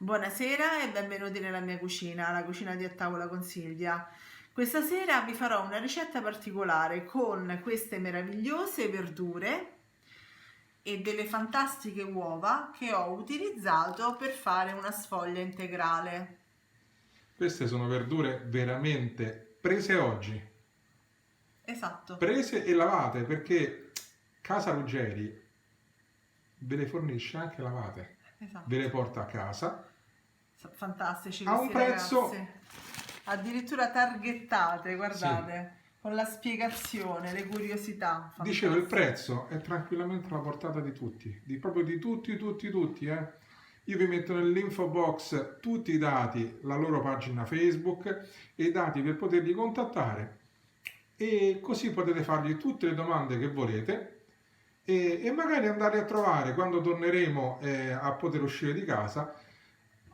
Buonasera e benvenuti nella mia cucina, la cucina di A Tavola con Silvia. Questa sera vi farò una ricetta particolare con queste meravigliose verdure e delle fantastiche uova che ho utilizzato per fare una sfoglia integrale. Queste sono verdure veramente prese oggi, Esatto, prese e lavate perché Casa Ruggeri ve le fornisce anche lavate, ve esatto. le porta a casa Fantastici a un questi ragazzi. prezzo, Addirittura targhettate, sì, guardate, con la spiegazione, le curiosità, dicevo il fantastico. prezzo è tranquillamente alla portata di tutti, proprio di tutti. Io vi metto nell'info box tutti i dati, la loro pagina Facebook e i dati per poterli contattare e così potete fargli tutte le domande che volete e magari andare a trovare quando torneremo a poter uscire di casa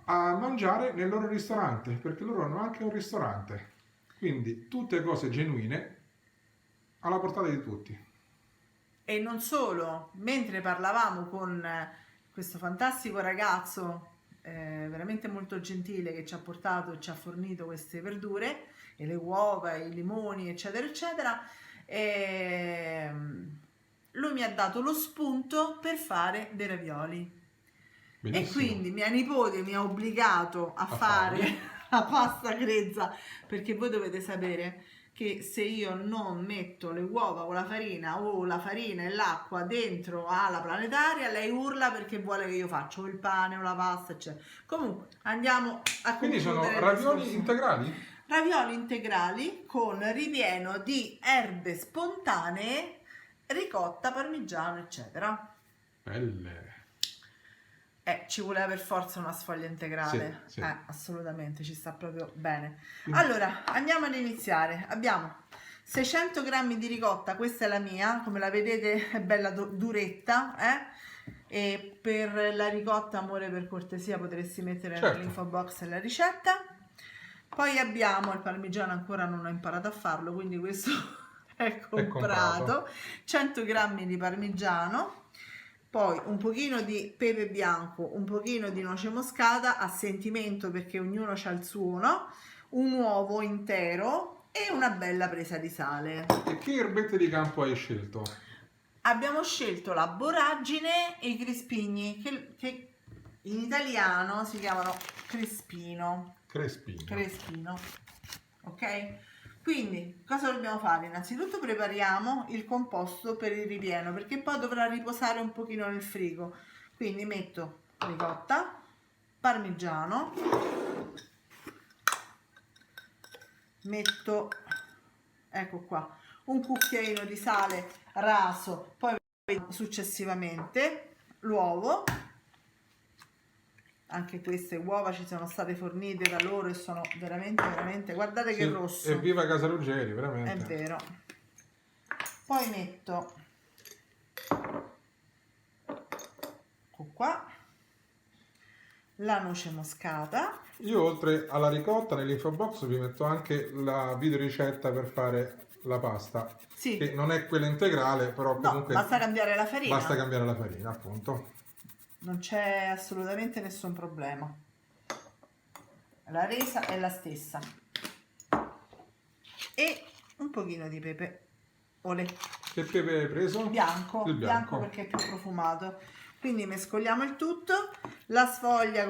a mangiare nel loro ristorante, perché loro hanno anche un ristorante. Quindi tutte cose genuine alla portata di tutti. E non solo, mentre parlavamo con questo fantastico ragazzo, veramente molto gentile, che ci ha portato e ci ha fornito queste verdure, e le uova, i limoni, eccetera, eccetera, lui mi ha dato lo spunto per fare dei ravioli. E Benissimo quindi mia nipote mi ha obbligato a a fare farli. la pasta grezza, perché voi dovete sapere che se io non metto le uova o la farina e l'acqua dentro alla planetaria, lei urla perché vuole che io faccia o il pane o la pasta, eccetera. Comunque, andiamo a Quindi sono concludere il ravioli discorso. integrali? Ravioli integrali con ripieno di erbe spontanee, ricotta, parmigiano, eccetera. Belle. Ci voleva per forza una sfoglia Sì, integrale. sì. Assolutamente, ci sta proprio bene. Quindi, Allora, andiamo ad iniziare. Abbiamo 600 grammi di ricotta, questa è la mia, come la vedete è bella duretta, eh? E per la ricotta, amore, per cortesia, potresti mettere certo, nell'info box la ricetta. Poi abbiamo il parmigiano, ancora non ho imparato a farlo, quindi questo è è comprato. comprato. 100 grammi di parmigiano, poi un pochino di pepe bianco, un pochino di noce moscata a sentimento perché ognuno ha il suo, no? Un uovo intero e una bella presa di sale. E che erbette di campo hai scelto? Abbiamo scelto la boragine e i crispigni che in italiano si chiamano crespino. Crespino. Crespino. Ok? Quindi cosa dobbiamo fare? Innanzitutto prepariamo il composto per il ripieno perché poi dovrà riposare un pochino nel frigo. Quindi metto ricotta, parmigiano, metto, ecco qua, un cucchiaino di sale raso, poi successivamente l'uovo. Anche queste uova ci sono state fornite da loro e sono veramente, guardate che Sì, rosso, evviva Casa Ruggeri, è veramente. vero. Poi metto, ecco qua, la noce moscata. Io oltre alla ricotta nell'info box vi metto anche la videoricetta per fare la pasta, che Sì, non è quella integrale, però no, comunque basta cambiare la basta farina, cambiare la farina, appunto. non c'è assolutamente nessun problema. La resa è la stessa. E un pochino di pepe olè. Che pepe hai preso? Bianco, Il bianco bianco. perché è più profumato. Quindi mescoliamo il tutto. La sfoglia,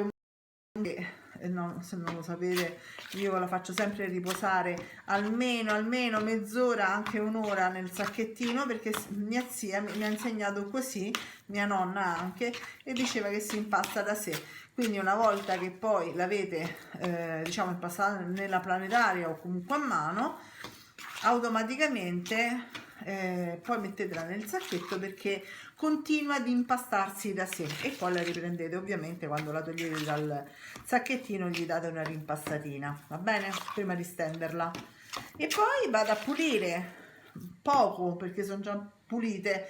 no, se non lo sapete, io la faccio sempre riposare almeno mezz'ora, anche un'ora nel sacchettino, perché mia zia mi ha insegnato così, mia nonna anche, e diceva che si impasta da sé. Quindi una volta che poi l'avete diciamo impastata nella planetaria o comunque a mano, automaticamente poi mettetela nel sacchetto perché continua ad impastarsi da sé e poi la riprendete ovviamente quando la togliete dal sacchettino, gli date una rimpastatina, va bene? Prima di stenderla. E poi vado a pulire poco perché sono già pulite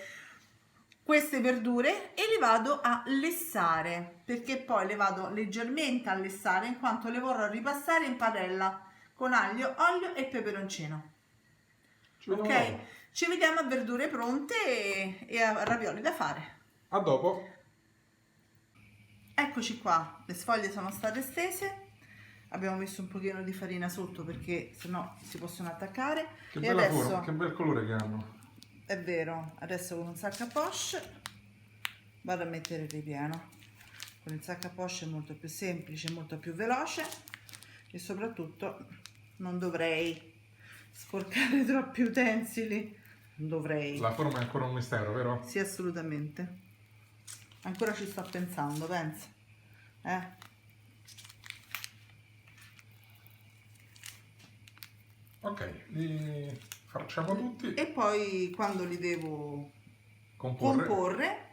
queste verdure e le vado a lessare perché poi le vado leggermente a lessare in quanto le vorrò ripassare in padella con aglio, olio e peperoncino. Ci vediamo Ok? dopo. Ci vediamo a verdure pronte e a ravioli da fare. A dopo. Eccoci qua, le sfoglie sono state stese, abbiamo messo un pochino di farina sotto perché sennò si possono attaccare. Che E bella adesso, forma, che bel colore che hanno. è vero, adesso con un sacco a poche vado a mettere il ripieno. Con il sacco a poche è molto più semplice, molto più veloce e soprattutto non dovrei sporcare troppi utensili. Non dovrei. La forma è ancora un mistero, vero? Sì, assolutamente. Ancora ci sto pensando, pensa. Ok, li facciamo tutti. E poi quando li devo Comporre. comporre,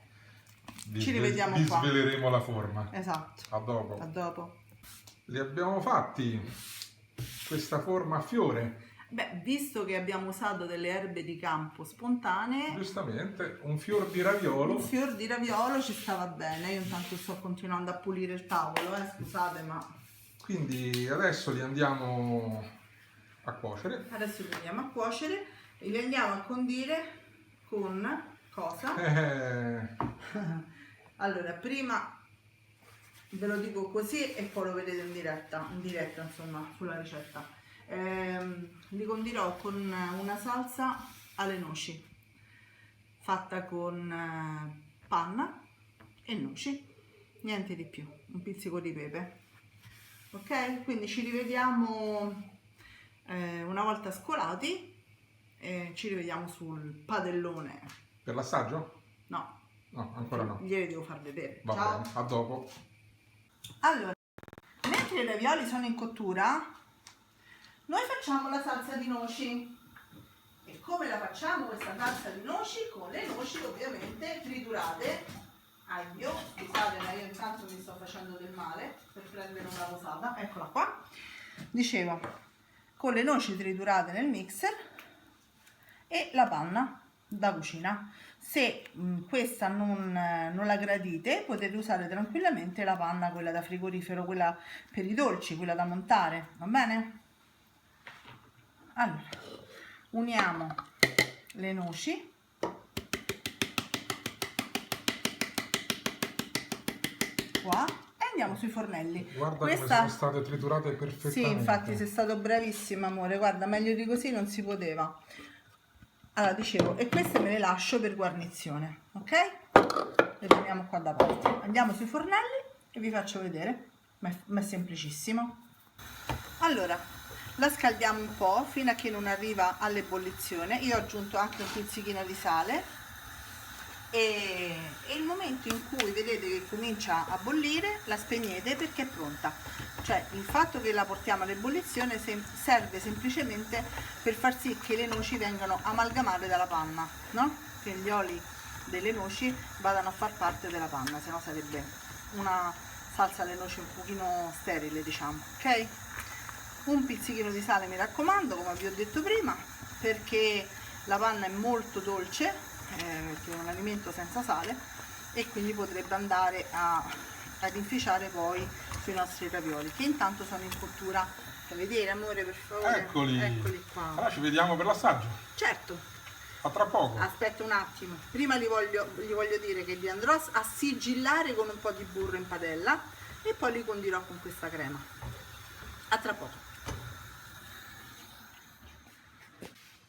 ci rivediamo qua. Sveleremo la forma. Esatto. A dopo. A dopo. Li abbiamo fatti. Questa forma a fiore. Beh, visto che abbiamo usato delle erbe di campo spontanee, Giustamente, un fior di raviolo. un fior di raviolo ci stava bene. Io intanto sto continuando a pulire il tavolo, scusate, ma Quindi adesso li andiamo a cuocere. adesso li andiamo a cuocere e li andiamo a condire con cosa? Allora, prima ve lo dico così e poi lo vedete in diretta insomma, sulla ricetta. Li condirò con una salsa alle noci fatta con panna e noci, niente di più, un pizzico di pepe. Ok, quindi ci rivediamo una volta scolati, ci rivediamo sul padellone. Per l'assaggio? No, No, ancora no. glieli devo far vedere. Va Ciao. bene, a dopo. Allora, mentre i ravioli sono in cottura, noi facciamo la salsa di noci. E come la facciamo questa salsa di noci? Con le noci ovviamente triturate. Aglio, scusate, ma io intanto mi sto facendo del male per prendere una posata. Eccola qua. Dicevo, con le noci triturate nel mixer e la panna da cucina. Se questa non la gradite, potete usare tranquillamente la panna, quella da frigorifero, quella per i dolci, quella da montare, va bene? Allora, uniamo le noci. Qua e andiamo sui fornelli. Guarda Questa... come sono state triturate perfettamente. Sì, infatti sei stato bravissimo, amore. Guarda, meglio di così non si poteva. Allora, dicevo, e queste me le lascio per guarnizione, ok? Le teniamo qua da parte. Andiamo sui fornelli e vi faccio vedere, ma è semplicissimo. Allora, la scaldiamo un po' fino a che non arriva all'ebollizione. Io ho aggiunto anche un pizzichino di sale e il momento in cui vedete che comincia a bollire la spegnete perché è pronta. Cioè il fatto che la portiamo all'ebollizione serve semplicemente per far sì che le noci vengano amalgamate dalla panna, no? Che gli oli delle noci vadano a far parte della panna, se no sarebbe una salsa alle noci un pochino sterile, diciamo, ok? Un pizzichino di sale mi raccomando, come vi ho detto prima, perché la panna è molto dolce, perché è un alimento senza sale e quindi potrebbe andare ad inficiare poi sui nostri ravioli, che intanto sono in cottura. Fai vedere, amore, per favore? Eccoli qua. Allora ci vediamo per l'assaggio. Certo. A tra poco. Aspetta un attimo, prima gli voglio dire che li andrò a sigillare con un po' di burro in padella e poi li condirò con questa crema. A tra poco.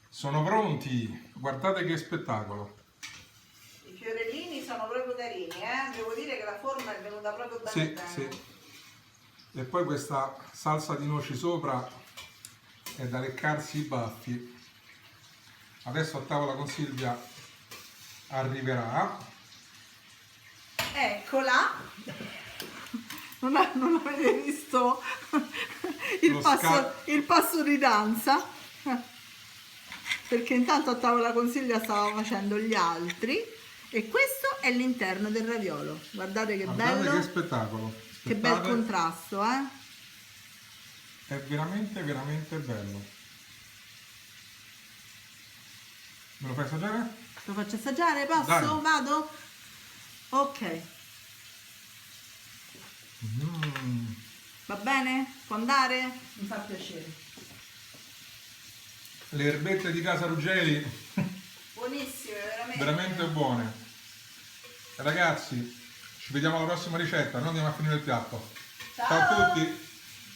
Sono pronti, guardate che spettacolo. I fiorellini sono proprio carini, devo dire che la forma è venuta proprio bene. Sì, bene. sì. E poi questa salsa di noci sopra è da leccarsi i baffi. Adesso a tavola con Silvia arriverà. Eccola. Non avete visto il passo di danza? Perché intanto a tavola con Silvia stavo facendo gli altri e questo è l'interno del raviolo. Guardate che bello, che spettacolo. che bel contrasto, È veramente veramente bello. Me lo fai assaggiare? Lo faccio assaggiare? Posso? Dai. Vado? Ok. Va bene? Può andare? Mi fa piacere. Le erbette di casa Ruggeri, Buonissime, veramente. veramente buone. Ragazzi, Ci vediamo alla prossima ricetta, noi andiamo a finire il piatto. Ciao! Ciao a tutti!